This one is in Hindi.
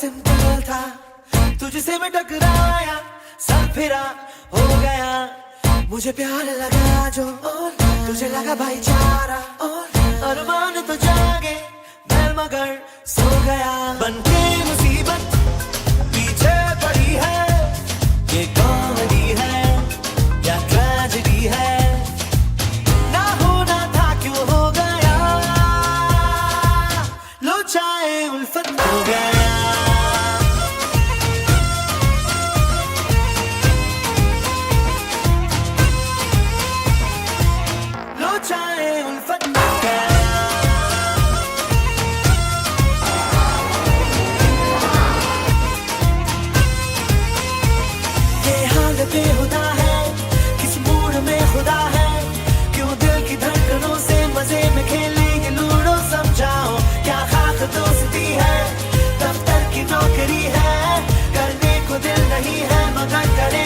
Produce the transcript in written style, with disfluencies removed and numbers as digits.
सिंपल था, तुझसे मैं टकराया, सब फिरा हो गया, मुझे प्यार लगा जो तुझे लगा भाईचारा, अरमान तो जागे मैं मगर सो गया। बनके मुसीबत पीछे पड़ी है, ये कॉमेडी है या ट्रेजेडी है, ना होना था क्यों हो गया, लो चाहे उल्फत हो गया। लो चाहे उल्फत हो गया। ये हाल बेहुदा है, किस मूड में खुदा है, क्यों दिल की धड़कनों से मजे में खेले ये लूडो, समझाओ क्या खाक दोस्ती है, दफ्तर की नौकरी है, करने को दिल नहीं है मगर करे